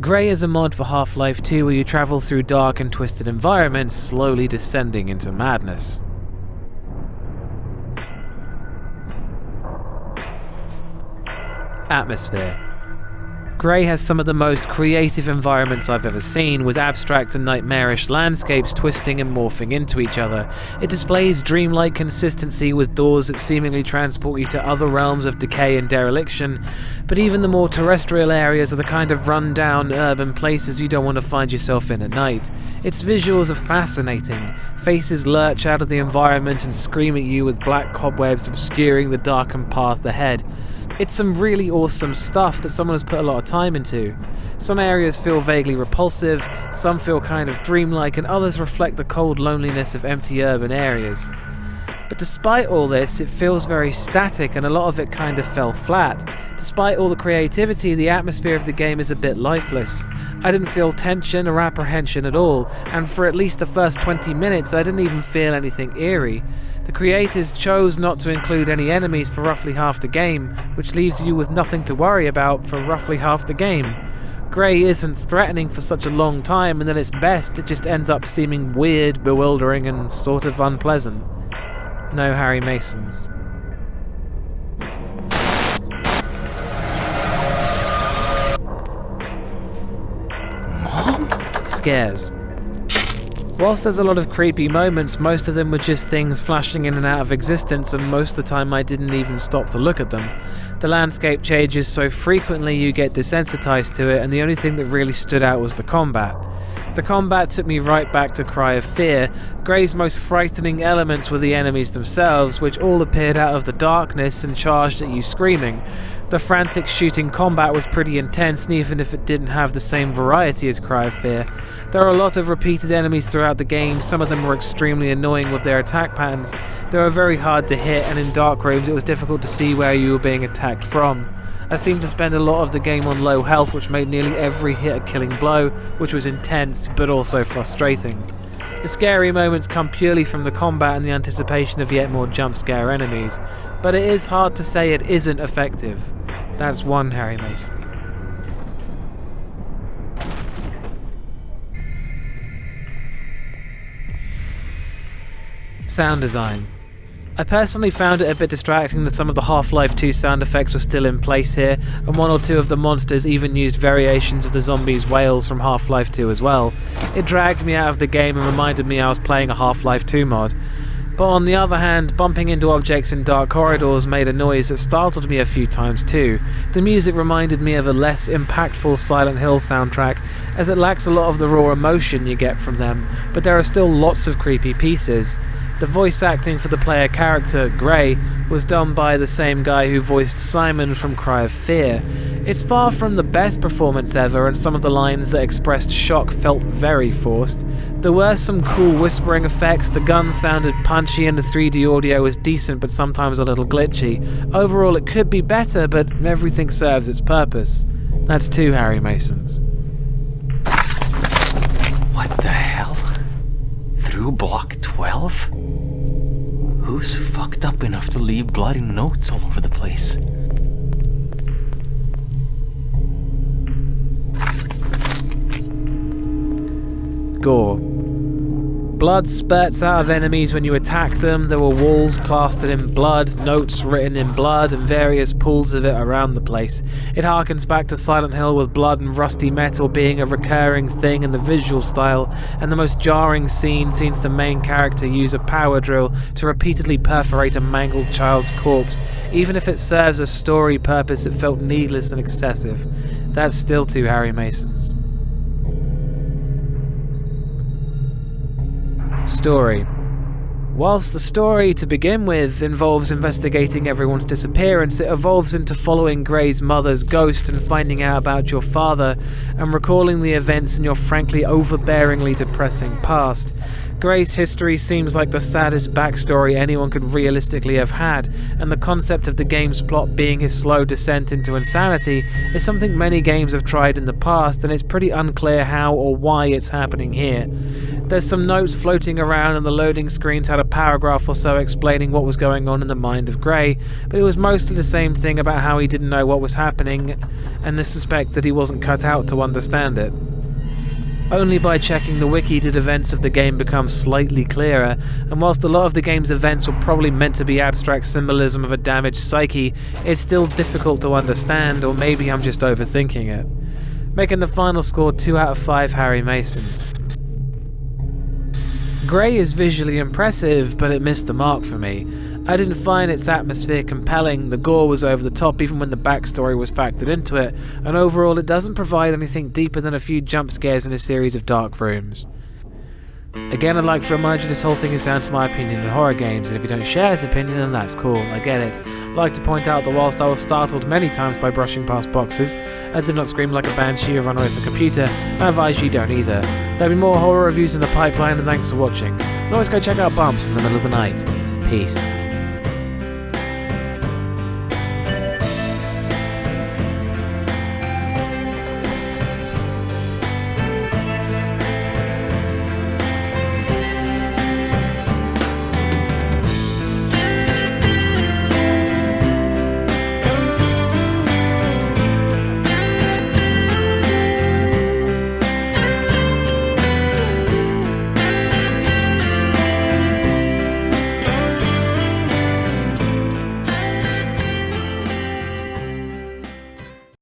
Grey is a mod for Half-Life 2 where you travel through dark and twisted environments, slowly descending into madness. Atmosphere. Grey has some of the most creative environments I've ever seen, with abstract and nightmarish landscapes twisting and morphing into each other. It displays dreamlike consistency with doors that seemingly transport you to other realms of decay and dereliction, but even the more terrestrial areas are the kind of run-down urban places you don't want to find yourself in at night. Its visuals are fascinating. Faces lurch out of the environment and scream at you with black cobwebs obscuring the darkened path ahead. It's some really awesome stuff that someone has put a lot of time into. Some areas feel vaguely repulsive, some feel kind of dreamlike, and others reflect the cold loneliness of empty urban areas. But despite all this, it feels very static, and a lot of it kind of fell flat. Despite all the creativity, the atmosphere of the game is a bit lifeless. I didn't feel tension or apprehension at all, and for at least the first 20 minutes I didn't even feel anything eerie. The creators chose not to include any enemies for roughly half the game, which leaves you with nothing to worry about for roughly half the game. Grey isn't threatening for such a long time, and at its best it just ends up seeming weird, bewildering, and sort of unpleasant. No Harry Masons. Mom? Scares. Whilst there's a lot of creepy moments, most of them were just things flashing in and out of existence, and most of the time I didn't even stop to look at them. The landscape changes so frequently you get desensitized to it, and the only thing that really stood out was the combat. The combat took me right back to Cry of Fear. Grey's most frightening elements were the enemies themselves, which all appeared out of the darkness and charged at you screaming. The frantic shooting combat was pretty intense, and even if it didn't have the same variety as Cry of Fear. There are a lot of repeated enemies throughout the game. Some of them were extremely annoying with their attack patterns. They were very hard to hit, and in dark rooms it was difficult to see where you were being attacked from. I seemed to spend a lot of the game on low health, which made nearly every hit a killing blow, which was intense but also frustrating. The scary moments come purely from the combat and the anticipation of yet more jump scare enemies, but it is hard to say it isn't effective. That's one Harry Mason. Sound design. I personally found it a bit distracting that some of the Half-Life 2 sound effects were still in place here, and one or two of the monsters even used variations of the zombies' wails from Half-Life 2 as well. It dragged me out of the game and reminded me I was playing a Half-Life 2 mod. But on the other hand, bumping into objects in dark corridors made a noise that startled me a few times too. The music reminded me of a less impactful Silent Hill soundtrack, as it lacks a lot of the raw emotion you get from them, but there are still lots of creepy pieces. The voice acting for the player character, Grey, was done by the same guy who voiced Simon from Cry of Fear. It's far from the best performance ever, and some of the lines that expressed shock felt very forced. There were some cool whispering effects, the guns sounded punchy, and the 3D audio was decent but sometimes a little glitchy. Overall it could be better, but everything serves its purpose. That's 2 Harry Masons. What the hell? Through block 12? Who's fucked up enough to leave bloody notes all over the place? Gore. Blood spurts out of enemies when you attack them. There were walls plastered in blood, notes written in blood, and various pools of it around the place. It harkens back to Silent Hill, with blood and rusty metal being a recurring thing in the visual style, and the most jarring scene sees the main character use a power drill to repeatedly perforate a mangled child's corpse. Even if it serves a story purpose, it felt needless and excessive. That's still 2 Harry Masons. Story. Whilst the story, to begin with, involves investigating everyone's disappearance, it evolves into following Grey's mother's ghost and finding out about your father, and recalling the events in your frankly overbearingly depressing past. Grey's history seems like the saddest backstory anyone could realistically have had, and the concept of the game's plot being his slow descent into insanity is something many games have tried in the past, and it's pretty unclear how or why it's happening here. There's some notes floating around and the loading screens had a paragraph or so explaining what was going on in the mind of Gray, but it was mostly the same thing about how he didn't know what was happening and the suspect that he wasn't cut out to understand it. Only by checking the wiki did events of the game become slightly clearer, and whilst a lot of the game's events were probably meant to be abstract symbolism of a damaged psyche, it's still difficult to understand, or maybe I'm just overthinking it. Making the final score 2 out of 5 Harry Masons. Grey is visually impressive, but it missed the mark for me. I didn't find its atmosphere compelling, the gore was over the top even when the backstory was factored into it, and overall it doesn't provide anything deeper than a few jump scares in a series of dark rooms. Again, I'd like to remind you this whole thing is down to my opinion in horror games, and if you don't share this opinion then that's cool, I get it. I'd like to point out that whilst I was startled many times by brushing past boxes, I did not scream like a banshee or run away from the computer, and I advise you don't either. There'll be more horror reviews in the pipeline, and thanks for watching. You can always go check out Bumps in the middle of the night. Peace.